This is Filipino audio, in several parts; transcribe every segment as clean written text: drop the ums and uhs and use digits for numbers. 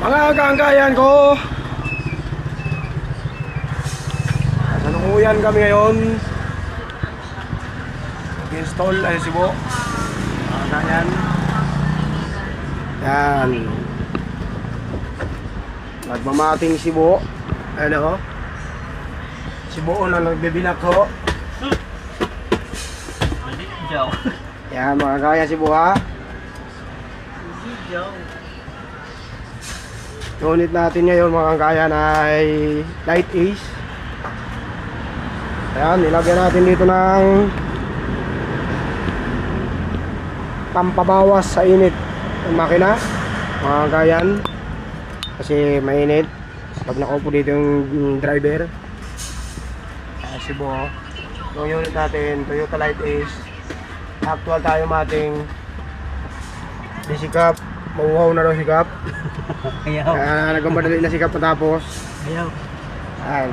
Mga kaangkayan ko, salukuyan kami ngayon install ay sibo. Ganyan. Yan. Nagmamating sibo. Ano? Sibo na nagbibinak ho. Yan mga kaya sibo ha. Unit natin ngayon mga kangkayan ay Light Ace. Ayan, nilagyan natin dito ng pampabawas sa init ng makina mga kangkayan, kasi mainit pag nakaupo dito yung driver. Sibo. Yung unit natin, Toyota Light Ace. Actual tayo mating di sikap. Mauhaw na daw sikap. Ayaw. Nagmamadali na sikap matapos. Ayaw. Ayan.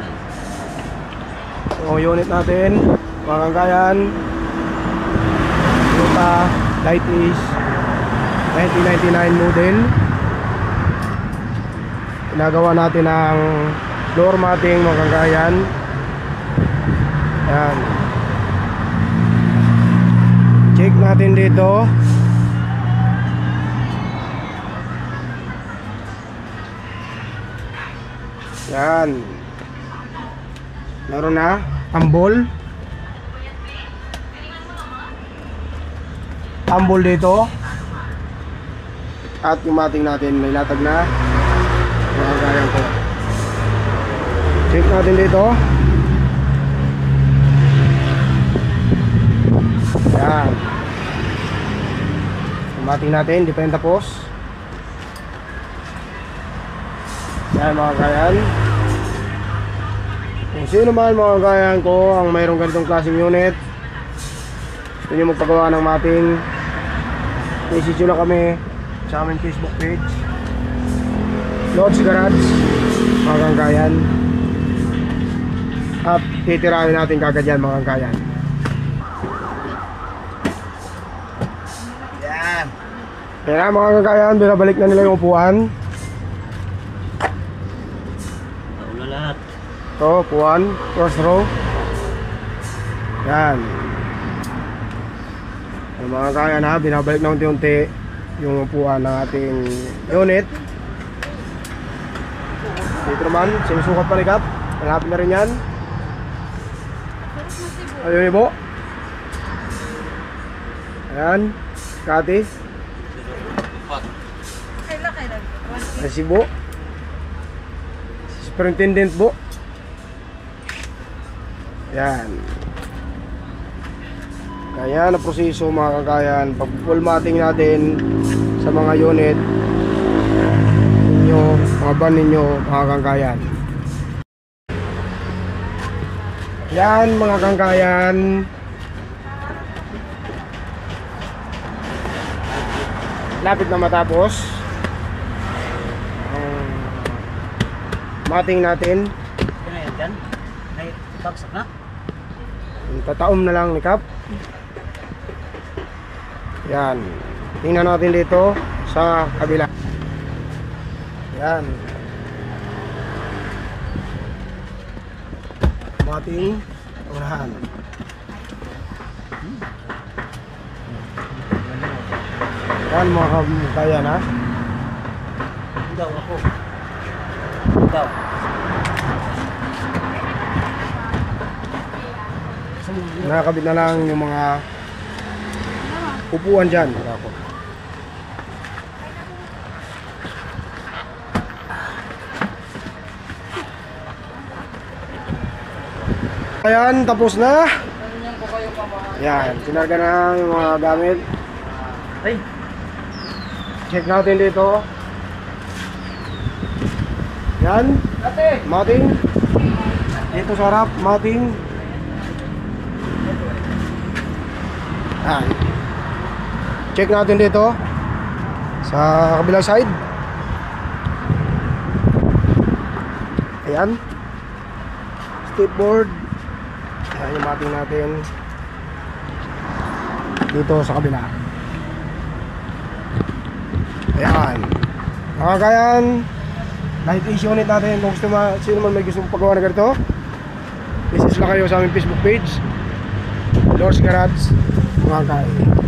So unit natin mga kangkayan, Toyota Light Ace 1999 model. Ginagawa natin ng floor matting mga kangkayan. Ayan. Check natin dito. Yan. Meron na tambol. Tambol dito. At yung mating natin may latag na. Magagayan ko. Check natin dito. Yan. Yung mating natin, di pa yung tapos. Yan mga kayan. Kung sino man mga kayan ko ang mayroong ganitong klaseng unit, gusto nyo magpagawa ng mapping, message nyo lang kami sa aming Facebook page, Lods Garage mga kangkayan, at titirahin natin kagad yan mga kangkayan. Yan. Kaya mga kangkayan, binabalik na nila yung upuan. Ito, upuan, first row. Yan. Yung mga kaya na, binabalik na unti-unti yung upuan ng ating unit. Dito naman, sinusukat pa ni Kap. Malapit na rin yan. Ayun ibo. Ayan, Kati. Ay si Bo. Superintendent Bo. Yan. Kaya na proseso mga kakayan, pag full matting natin sa mga unit ninyo, mga van ninyo mga kakayan. Yan mga kakayan. Lapit na matapos ang matting natin. Yan. Ay, bagsak na. Tataom na lang ni Kap. Yan. Tingnan natin dito sa kabila. Yan. Mating unahan. Yan mga kaya na. Daw ako. Daw. Nakakabit na lang yung mga upuan dyan. Ayan, tapos na. Yan, sinarga na yung mga gamit. Ay. Check natin dito. Yan, mating. Dito sa harap, mating. Ayan. Check natin dito sa kabilang side. Ayan. Skateboard. Ayan yung mating natin dito sa kabila. Ayan. Mga kayan, light AC unit natin. Kung gusto sino man may gusto pagawa na ganito, message lang kayo sa aming Facebook page, Lord's Garage, mga kayan.